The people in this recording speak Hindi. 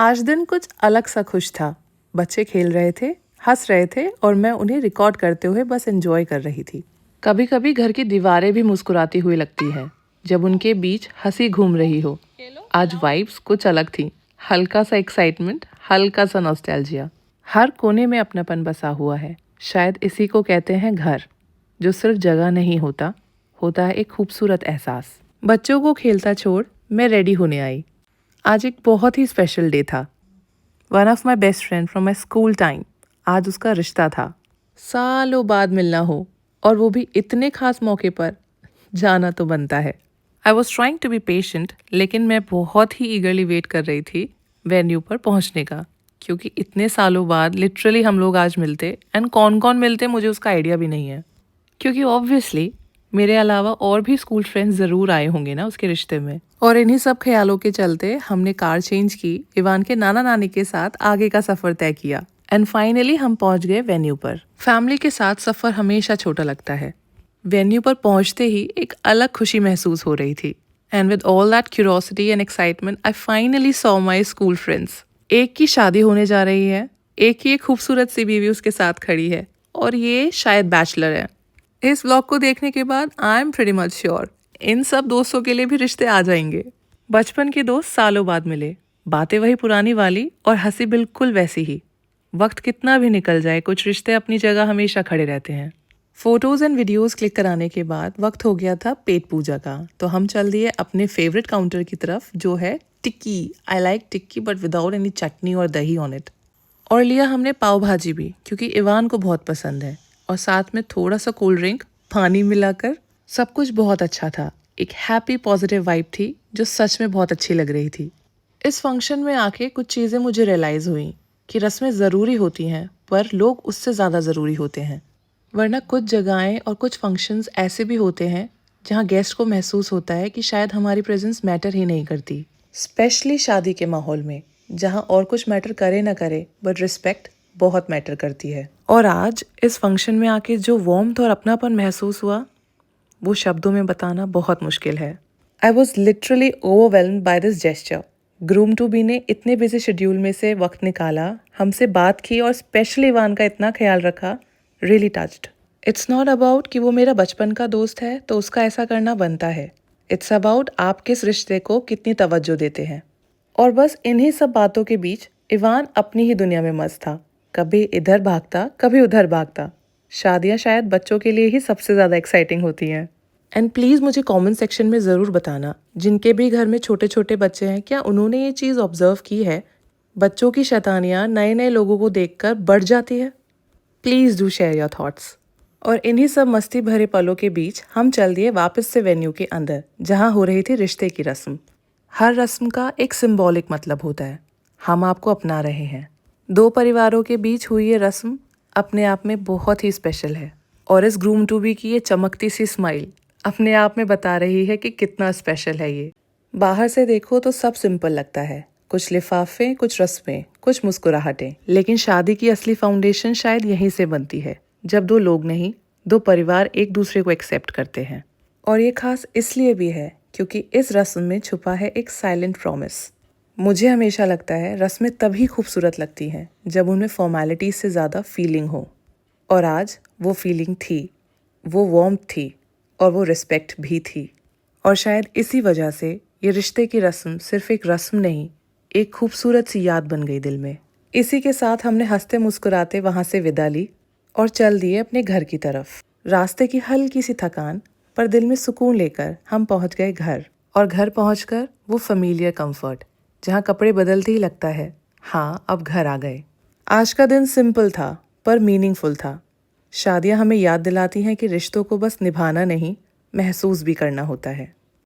आज दिन कुछ अलग सा खुश था। बच्चे खेल रहे थे, हंस रहे थे और मैं उन्हें रिकॉर्ड करते हुए बस एंजॉय कर रही थी। कभी कभी घर की दीवारें भी मुस्कुराती हुई लगती हैं जब उनके बीच हंसी घूम रही हो। आज वाइब्स कुछ अलग थी। हल्का सा एक्साइटमेंट, हल्का सा नॉस्टैल्जिया। हर कोने में अपनापन बसा हुआ है। शायद इसी को कहते हैं घर, जो सिर्फ जगह नहीं होता, होता है एक खूबसूरत एहसास। बच्चों को खेलता छोड़ मैं रेडी होने आई। आज एक बहुत ही स्पेशल डे था। One of my best friend from my school time, आज उसका रिश्ता था। सालों बाद मिलना हो और वो भी इतने खास मौके पर, जाना तो बनता है। I was trying to be patient, लेकिन मैं बहुत ही ईगरली वेट कर रही थी वेन्यू पर पहुंचने का, क्योंकि इतने सालों बाद लिटरली हम लोग आज मिलते। एंड कौन कौन मिलते मुझे उसका आइडिया भी नहीं है, क्योंकि ऑब्वियसली मेरे अलावा और भी स्कूल फ्रेंड्स ज़रूर आए होंगे ना उसके रिश्ते में। और इन्हीं सब ख्यालों के चलते हमने कार चेंज की, इवान के नाना नानी के साथ आगे का सफ़र तय किया एंड फाइनली हम पहुंच गए वेन्यू पर। फैमिली के साथ सफ़र हमेशा छोटा लगता है। वेन्यू पर पहुंचते ही एक अलग खुशी महसूस हो रही थी। And with all that curiosity and excitement I finally saw my school friends. एक की शादी होने जा रही है, एक ही एक खूबसूरत सी बीवी उसके साथ खड़ी है, और ये शायद बैचलर है। इस व्लॉग को देखने के बाद I am pretty much sure इन सब दोस्तों के लिए भी रिश्ते आ जाएंगे। बचपन के दोस्त सालों बाद मिले, बातें वही पुरानी वाली और हंसी बिल्कुल वैसी ही। वक्त कितना भी निकल जाए, कुछ रिश्ते अपनी जगह हमेशा खड़े रहते हैं। फोटोज एंड वीडियोस क्लिक कराने के बाद वक्त हो गया था पेट पूजा का, तो हम चल दिए अपने फेवरेट काउंटर की तरफ, जो है tikki. I like tikki but without any chutney और दही ऑन इट। और लिया हमने पाव भाजी भी, क्योंकि इवान को बहुत पसंद है, और साथ में थोड़ा सा कोल्ड ड्रिंक, पानी मिलाकर। सब कुछ बहुत अच्छा था। एक हैप्पी पॉजिटिव वाइब थी जो सच में बहुत अच्छी लग रही थी। इस फंक्शन में आके कुछ चीज़ें मुझे रियलाइज़ हुई कि रस्में ज़रूरी होती हैं, पर लोग उससे ज़्यादा ज़रूरी होते हैं। वरना कुछ जगहें और कुछ फंक्शंस ऐसे भी होते हैं जहाँ गेस्ट को महसूस होता है कि शायद हमारी प्रेजेंस मैटर ही नहीं करती। स्पेशली शादी के माहौल में, जहाँ और कुछ मैटर करे ना करे बट रिस्पेक्ट बहुत मैटर करती है। और आज इस फंक्शन में आके जो वार्मथ और अपनापन महसूस हुआ, वो शब्दों में बताना बहुत मुश्किल है। I was literally overwhelmed by this gesture. Groom to be ने इतने बिजी शेड्यूल में से वक्त निकाला, हमसे बात की और स्पेशली इवान का इतना ख्याल रखा। Really touched. It's not about कि वो मेरा बचपन का दोस्त है तो उसका ऐसा करना बनता है। इट्स अबाउट आप किस रिश्ते को कितनी तवज्जो देते हैं। और बस इन्हीं सब बातों के बीच इवान अपनी ही दुनिया में मस्त था। कभी इधर भागता, कभी उधर भागता। शादियां शायद बच्चों के लिए ही सबसे ज़्यादा एक्साइटिंग होती हैं। एंड प्लीज़ मुझे कमेंट सेक्शन में ज़रूर बताना, जिनके भी घर में छोटे छोटे बच्चे हैं, क्या उन्होंने ये चीज़ ऑब्जर्व की है, बच्चों की शैतानियाँ नए नए लोगों को देखकर बढ़ जाती है। Please do share your thoughts. और इन्हीं सब मस्ती भरे पलों के बीच हम चल दिए वापस से वेन्यू के अंदर, जहाँ हो रही थी रिश्ते की रस्म। हर रस्म का एक सिंबॉलिक मतलब होता है। हम आपको अपना रहे हैं। दो परिवारों के बीच हुई ये रस्म अपने आप में बहुत ही स्पेशल है, और इस ग्रूम टू बी की ये चमकती सी स्माइल अपने आप में बता रही है कि कितना स्पेशल है ये। बाहर से देखो तो सब सिंपल लगता है, कुछ लिफाफे, कुछ रस्में, कुछ मुस्कुराहटें, लेकिन शादी की असली फाउंडेशन शायद यहीं से बनती है, जब दो लोग नहीं, दो परिवार एक दूसरे को एक्सेप्ट करते हैं। और ये खास इसलिए भी है क्योंकि इस रस्म में छुपा है एक साइलेंट प्रॉमिस। मुझे हमेशा लगता है रस्में तभी खूबसूरत लगती हैं जब उनमें फॉर्मेलिटीज से ज़्यादा फीलिंग हो, और आज वो फीलिंग थी, वो वार्मथ थी, और वो रिस्पेक्ट भी थी। और शायद इसी वजह से ये रिश्ते की रस्म सिर्फ एक रस्म नहीं, एक खूबसूरत सी याद बन गई दिल में। इसी के साथ हमने हंसते मुस्कुराते वहाँ से विदा ली और चल दिए अपने घर की तरफ। रास्ते की हल्की सी थकान पर दिल में सुकून लेकर हम पहुँच गए घर। और घर पहुँचकर वो फैमिलियर कंफर्ट, जहाँ कपड़े बदलते ही लगता है हाँ अब घर आ गए। आज का दिन सिंपल था पर मीनिंगफुल था। शादियाँ हमें याद दिलाती हैं कि रिश्तों को बस निभाना नहीं, महसूस भी करना होता है।